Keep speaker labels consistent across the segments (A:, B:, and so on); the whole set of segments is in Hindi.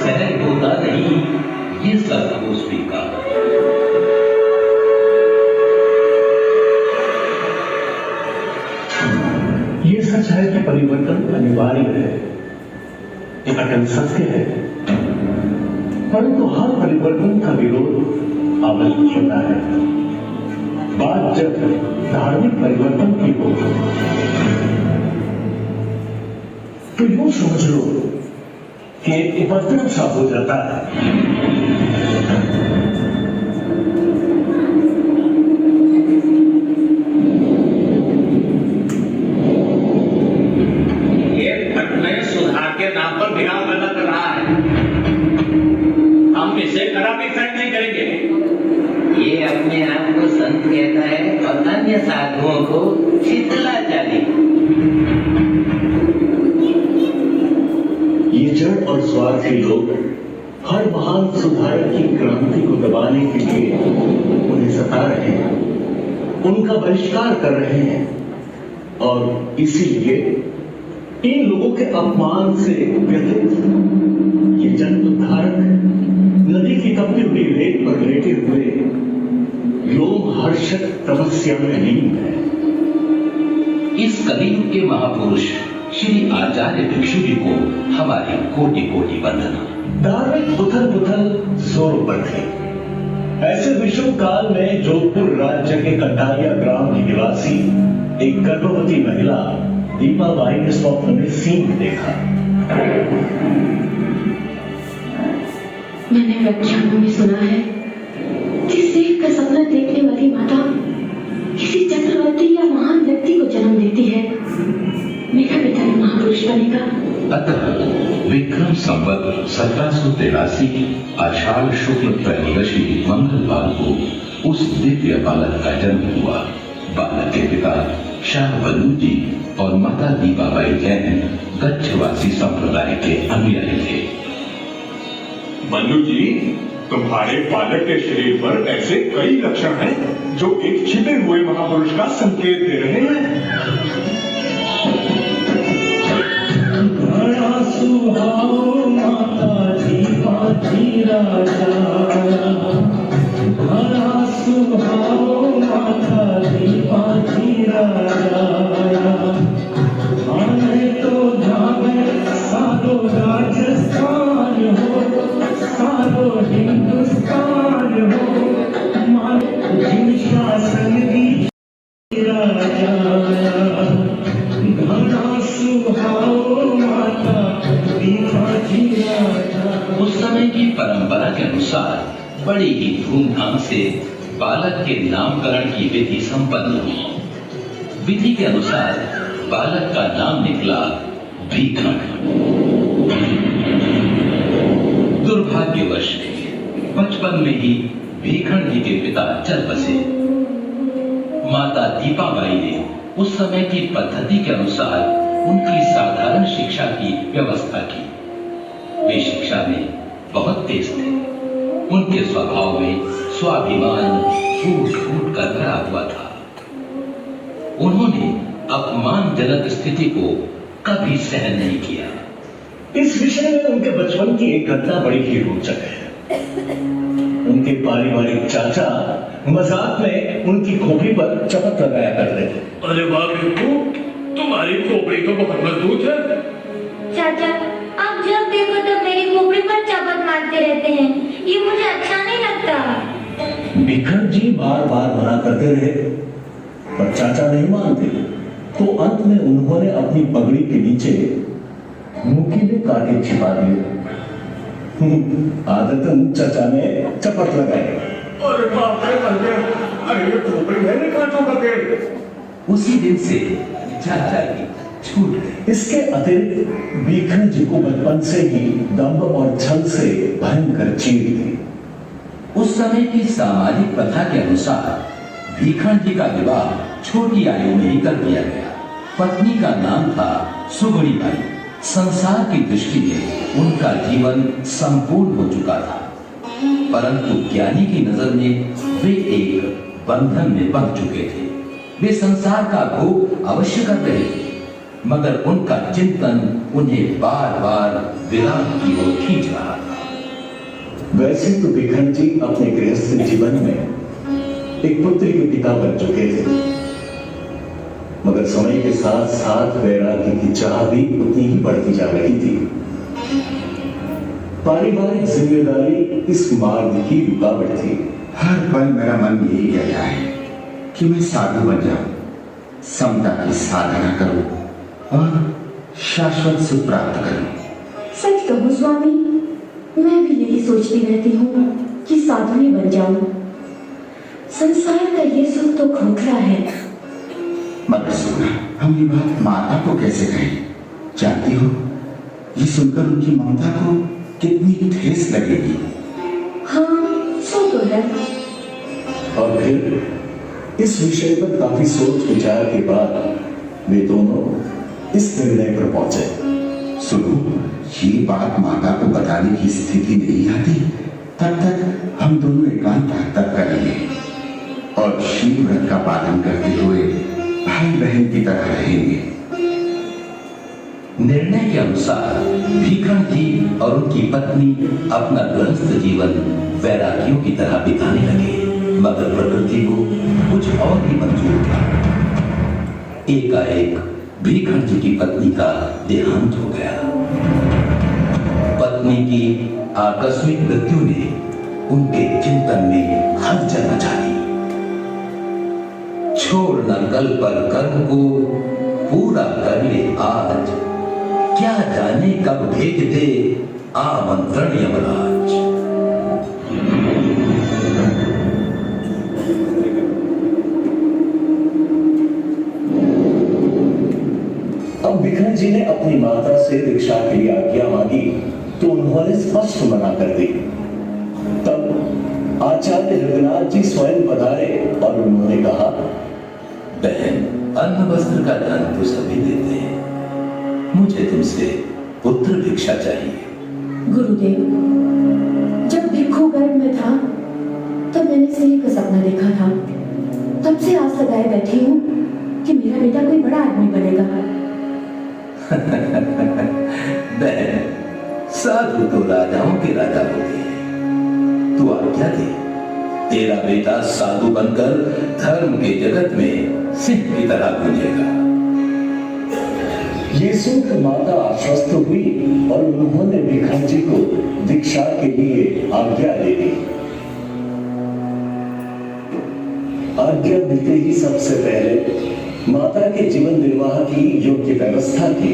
A: सहन होता नहीं ये सबको स्वीकार।
B: ये सच है कि परिवर्तन अनिवार्य है, एक अटल सत्य है, परंतु हर परिवर्तन का विरोध आवश्यक होता है। बात जब धार्मिक परिवर्तन की हो तो यूं समझ लो कि उपद्रव सा हो जाता है।
C: नाम पर विराम पैदा कर रहा है, हम इसे कदापि एक्सेप्ट नहीं करेंगे।
D: ये अपने आप को संत कहता है और अन्य साधुओं को शीतलाचारी।
B: ये जड़ और स्वार्थी लोग हर महान सुधारक की क्रांति को दबाने के लिए उन्हें सता रहे हैं, उनका बहिष्कार कर रहे हैं और इसीलिए इन लोगों के अपमान से व्यथित ये जन उद्धारक नदी की तपती हुई रेत पर लेटे हुए लोग हर्षक तपस्या में लीन है।
A: इस कलयुग के महापुरुष श्री आचार्य भिक्षु जी को हमारी कोटि कोटि वंदना।
B: धार्मिक उथल पुथल जोरों पर थे। ऐसे विषम काल में जोधपुर राज्य के कटारिया ग्राम की निवासी एक गर्भवती महिला दीपाबाई ने स्वप्न में सिंह देखा।
E: मैंने व्याख्यानों में सुना है कि सिंह का सपना देखने वाली माता किसी चक्रवर्ती या महान व्यक्ति को जन्म देती है। मेरा बेटा भी महापुरुष बनेगा।
A: अतः विक्रम संवत 1783 आषाढ़ शुक्ल त्रयोदशी मंगलवार को उस दिव्य बालक का जन्म हुआ। बालक के पिता शाह बल्लू जी और माता दीपाबाई जैन गच्छवासी संप्रदाय के अनुयायी थे।
F: बल्लू जी, तुम्हारे बालक के शरीर पर ऐसे कई लक्षण हैं जो एक छिपे हुए महापुरुष का संकेत दे रहे हैं।
B: बड़ा सुहाओ माता दीपाजी राजा, बड़ा सुहाओ माता दीपाजी राजा, आने तो जावे सारो राजस्थान हो, सारो हिंदुस्तान हो, माता शासन दी राजा, घना सुहाओ माता दीपाजी राजा।
A: उस समय की परंपरा के अनुसार बड़ी ही धूमधाम से बालक के नामकरण की विधि संपन्न हुई। विधि के अनुसार बालक का नाम निकला भीखण। दुर्भाग्यवश बचपन में ही भीखण जी के पिता चल बसे। माता दीपाबाई ने उस समय की पद्धति के अनुसार उनकी साधारण शिक्षा की व्यवस्था की। वे शिक्षा में बहुत तेज थे। उनके स्वभाव में स्वाभिमान फूट फूट कर भरा हुआ था। उन्होंने अपमानजनक स्थिति को कभी सहन नहीं किया।
B: इस विषय में उनके बचपन की एक घटना बड़ी ही रोचक है। उनके पारिवारिक चाचा मजाक में उनकी खोपड़ी पर चपत लगाया करते थे।
C: अरे वाह बिल्कू, तुम्हारी खोपड़ी तो बहुत मजबूत है।
G: चाचा, आप जब देखो तब मेरी खोपड़ी पर चपत मारते रहते हैं, ये मुझे अच्छा नहीं लगता।
B: भीखण जी बार बार मना करते रहे पर चाचा नहीं मानते, तो अंत में उन्होंने अपनी पगड़ी के नीचे नुकीले कांटे छिपा दिए। आदतन चाचा ने चपत लगाई।
C: अरे बाप रे बंदे, अरे ये खोपड़ी है नहीं कांटों का पेड़।
A: उसी दिन से चाचा की छूट गई।
B: इसके अतिरिक्त भीखण जी को बचपन से ही दंभ और छल से भयंकर चीड़ थी।
A: उस समय की सामाजिक प्रथा के अनुसार भीखण जी का विवाह छोटी आयु में ही कर दिया गया। पत्नी का नाम था सुगुणी बाई। संसार की दृष्टि में उनका जीवन संपूर्ण हो चुका था, परंतु ज्ञानी की नजर में वे एक बंधन में बंध चुके थे। वे संसार का भोग अवश्य कर रहे थे, मगर उनका चिंतन उन्हें बार बार विराम की ओर खींच रहा था।
B: वैसे तो भिखन जी अपने गृहस्थ जीवन में एक पुत्री के पिता बन चुके थे, मगर समय के साथ साथ वैराग्य की चाह भी उतनी ही बढ़ती जा रही थी। पारिवारिक जिम्मेदारी इस मार्ग की रुकावट थी।
H: हर पल मेरा मन यही कहता है कि मैं साधु बन जाऊं, समता की साधना करूं और शाश्वत सुख प्राप्त करूं।
E: सच कहूं स्वामी, मैं भी यही सोचती रहती हूँ कि साधु ही बन जाऊं। संसार का ये सुख तो खोखला है।
H: मगर सुना, हम ये बात माता को कैसे कहें? जानती हो, ये सुनकर उनकी ममता को कितनी ठेस लगेगी।
E: हाँ, सो तो है।
B: और फिर इस विषय पर काफी सोच विचार के बाद वे दोनों इस निर्णय पर पहुंचे।
H: सुनो, ये बात माता को बताने की स्थिति नहीं आती, तब तक हम दोनों एकांत तक करेंगे और शिव व्रत का पालन करते हुए भाई बहन की तरह रहेंगे।
A: निर्णय के अनुसार भीखन जी और उनकी पत्नी अपना गृहस्थ जीवन वैरागियों की तरह बिताने लगे, मगर प्रकृति को कुछ और भी मंजूर था। एकाएक भीखन जी की पत्नी का देहांत हो गया। पत्नी की आकस्मिक मृत्यु ने उनके चिंतन में हलचल मचा दी। छोड़ न कल पर कर्म को, पूरा कर ले आज, क्या जाने कब भेज दे आमंत्रण यमराज।
B: अब भिखन जी ने अपनी माता से दीक्षा के लिए आज्ञा मांगी तो उन्होंने स्पष्ट मना कर दी। तब आचार्य रघुनाथ जी स्वयं पधारे और उन्होंने कहा,
A: बहन, अन्न वस्त्र का दान तो सभी देते हैं, मुझे तुमसे पुत्र भिक्षा चाहिए।
E: गुरुदेव, जब भिक्षु गर्भ में था तब मैंने सिंह का सपना देखा था। तब से आस लगाए बैठी हूँ कि मेरा बेटा कोई बड़ा आदमी बनेगा।
A: बहन, साधु तो राजाओं के राजा होते हैं। तू आज्ञा दे, तेरा बेटा साधु बनकर धर्म के जगत में सिंह की तरह गूंजेगा।
B: ये सुनकर माता आश्वस्त हुई और उन्होंने भिखन जी को दीक्षा के लिए आज्ञा दे दी। आज्ञा मिलते ही सबसे पहले माता के जीवन निर्वाह की योग्य व्यवस्था की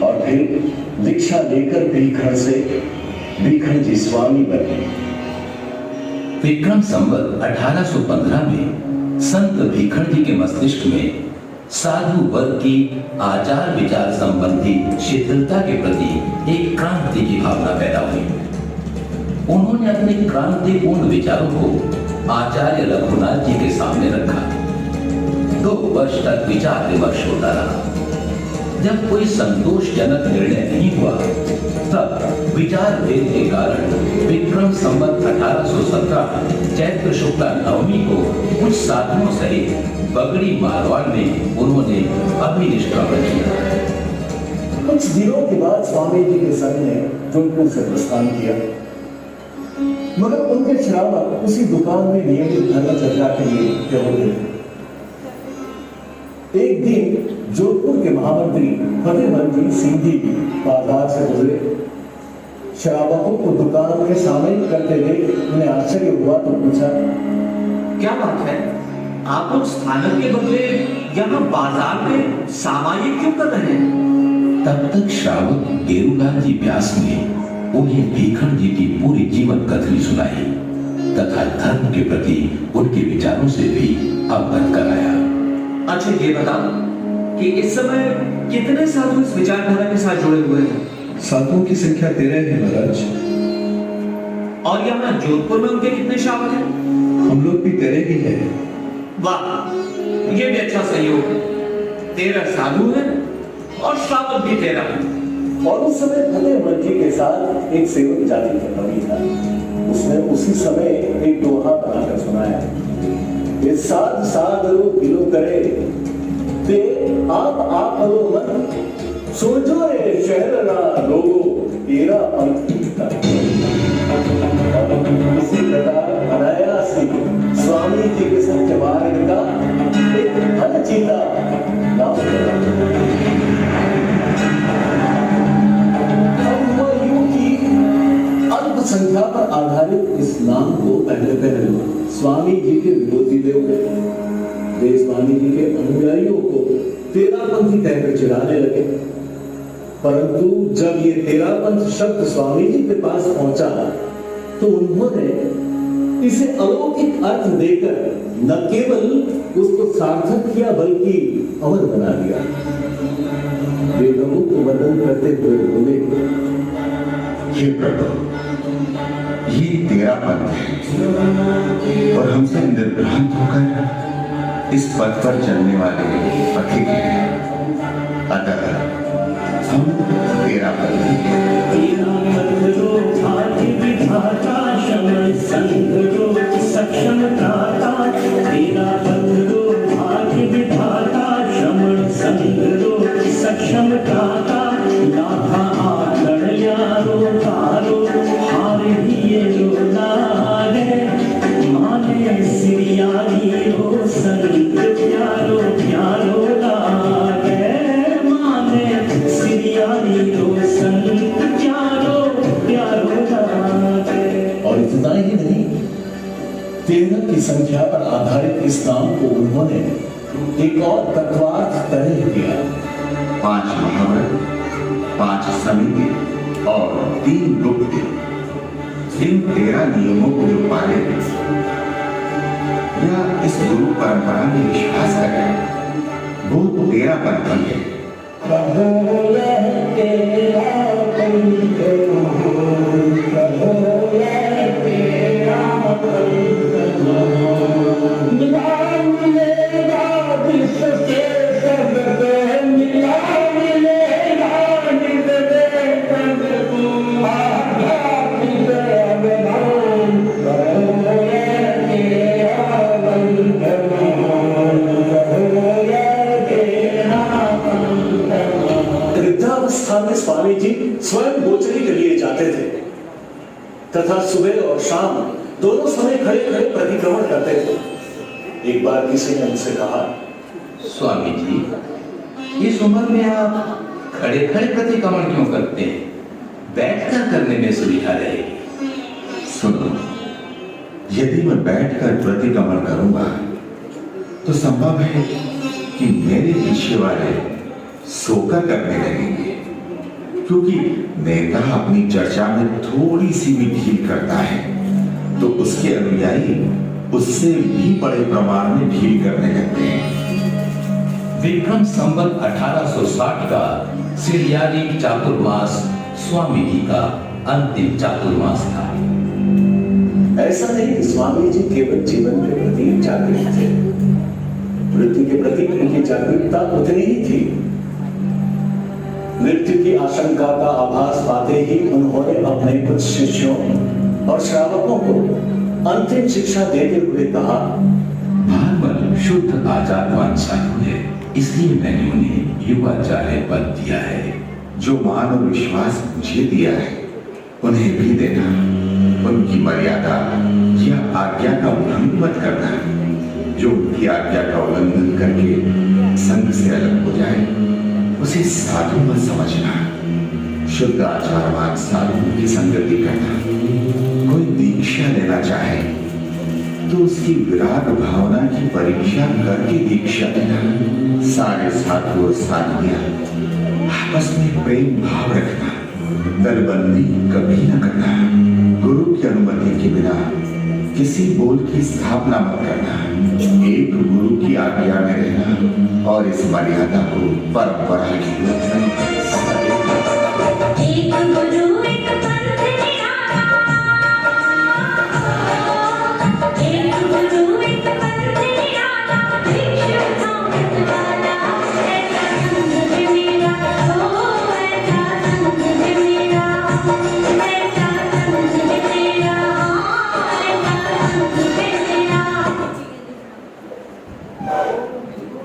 B: और फिर दीक्षा लेकर भिखन जी स्वामी बने।
A: विक्रम संवत 1815 में संत भीखन जी के मस्तिष्क में साधु वर्ग की आचार विचार संबंधी शिथिलता के प्रति एक क्रांति की भावना पैदा हुई। उन्होंने अपने क्रांतिपूर्ण विचारों को आचार्य रघुनाथ जी के सामने रखा। 2 वर्ष तक विचार विमर्श होता रहा। जब कोई संतोषजनक निर्णय नहीं हुआ, तब विचार भेद के कारण विक्रम संवत 1817 चैत्र शुक्ला नवमी को कुछ साधुओं सहित बगड़ी मारवाड़ में उन्होंने अभिनिष्क्रमण किया।
B: कुछ दिनों के बाद स्वामी जी के संग ने जोधपुर से प्रस्थान किया, मगर उनके श्रावक उसी दुकान में नियमित धर्मचर्या के लिए होते थे। एक दिन जोधपुर के महामंत्री फतेहमल जी सिंधी बाजार से गुजरे। श्रावकों को दुकान में सामयिक करते देख उन्हें आश्चर्य हुआ तो पूछा,
I: क्या बात है, आप लोग स्थानक के बदले यहाँ बाजार में सामायिक क्यों कर रहे हैं?
A: तब तक श्रावक गेरूलाल जी व्यास ने उन्हें भीखन जी की पूरी जीवन कथनी सुनाई तथा धर्म के प्रति उनके विचारों से भी अवगत कराया।
I: अच्छा, ये बताओ कि इस समय कितने साधु इस विचारधारा के साथ जुड़े हुए हैं?
C: साधुओं की संख्या 13 है महाराज।
I: और यहाँ जोधपुर में उनके कितने श्रावक हैं?
C: हम लोग भी 13 ही है।
I: वाह, ये भी अच्छा सहयोग है। 13 साधु हैं और श्रावक भी 13।
B: और उस समय फतेहमल जी के साथ एक सेवक जाति का कवि था। उसने उसी समय एक दोहा बनाकर सुनाया, ये साध साधु किलो करे ते आप लो मन सोचो रे शहर ना लोगो तेरा पंथ। संख्या पर आधारित इस्लाम को पहले पहले स्वामी जी के विरोधी लोग वे स्वामी जी के अनुयायियों को तेरापंथी कहकर चिढ़ाने लगे। परंतु जब ये तेरापंथ शब्द स्वामी जी के पास पहुंचा तो उन्होंने इसे अलौकिक अर्थ देकर न केवल उसको सार्थक किया बल्कि अमर बना दिया। वे प्रभु को वंदन करते हुए बोले,
H: हे प्रभु, ये तेरा पंथ है और हमसे निर्भ्रांत होकर इस पथ पर चलने वाले पथिक हैं। अतः हम तेरा पंथ
J: सक्षम त्राता तेरा बंधु भाग्य विधाता श्रमण संगरो सक्षम त्राता नाथा आकड़ यारो तारो हार दिए रो नारे माने सिरियारी रो संग प्यारो प्यारो लागे माने सिरियारी रो संग प्यारो प्यारो लागे।
B: और इतना ही नहीं, 13 की संख्या पर आधारित इस्लाम को उन्होंने एक और तत्वार्थ तरह किया।
H: 5 महाव्रत, 5 समिति और 3 गुप्त, इन 13 नियमों को जो पाले या इस गुरु परंपरा में विश्वास करें वो 13 पंथ है।
B: वृद्धावस्था में स्वामी जी स्वयं गोचरी के लिए जाते थे तथा सुबह और शाम दोनों समय खड़े खड़े प्रतिक्रमण करते थे। एक बार किसी ने उनसे कहा,
A: स्वामी जी, इस उम्र में आप खड़े खड़े प्रतिक्रमण क्यों करते हैं? बैठकर करने में सुविधा रहेगी।
H: सुनो, यदि मैं बैठकर प्रतिक्रमण करूंगा तो संभव है कि मेरे पीछे वाले सोकर करने लगेंगे, क्योंकि नेता अपनी चर्चा में थोड़ी सी भी ढील करता है तो उसके अनुयायी उससे भी बड़े प्रमाण में ढील करने लगते हैं।
A: विक्रम संवत 1860 का सिरियारी चातुर्मास स्वामी जी का अंतिम चातुर्मास था।
B: ऐसा नहीं कि स्वामी जी केवल जीवन के प्रति जागृत थे, मृत्यु के प्रति उनकी जागरूकता उतनी ही थी। मृत्यु की आशंका का आभास पाते ही उन्होंने अपने कुछ शिष्यों और श्रावकों को अंतिम शिक्षा देते हुए कहा,
A: भागवत शुद्ध आचारवान साधु है, इसलिए मैंने उन्हें युवाचार्य पद दिया है।
H: जो मान और विश्वास मुझे दिया है उन्हें भी देना, उनकी मर्यादा या आज्ञा का उल्लंघन मत करना। जो उनकी आज्ञा का उल्लंघन करके संग से अलग हो जाए उसे साधु मत समझना। शुद्ध आचारवान साधु की संगति करना। कोई दीक्षा लेना चाहे तो उसकी विराग भावना की परीक्षा करके दीक्षा देना। सारे साधु और साधुयां आपस में प्रेम भाव रखना। दलबंदी कभी न करना। गुरु की अनुमति के बिना किसी बोल की स्थापना मत करना। एक गुरु की आज्ञा में रहना और इस मर्यादा को परंपरा की
G: एक गुरु एक पंथ निराला, एक गुरु एक पंथ निराला, भिक्षु भावत वाला, ऐसा संग है मेरा, ओ ऐसा संग है मेरा, ऐसा संग है मेरा, ऐसा संग है मेरा।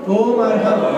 J: ओ मरहबा।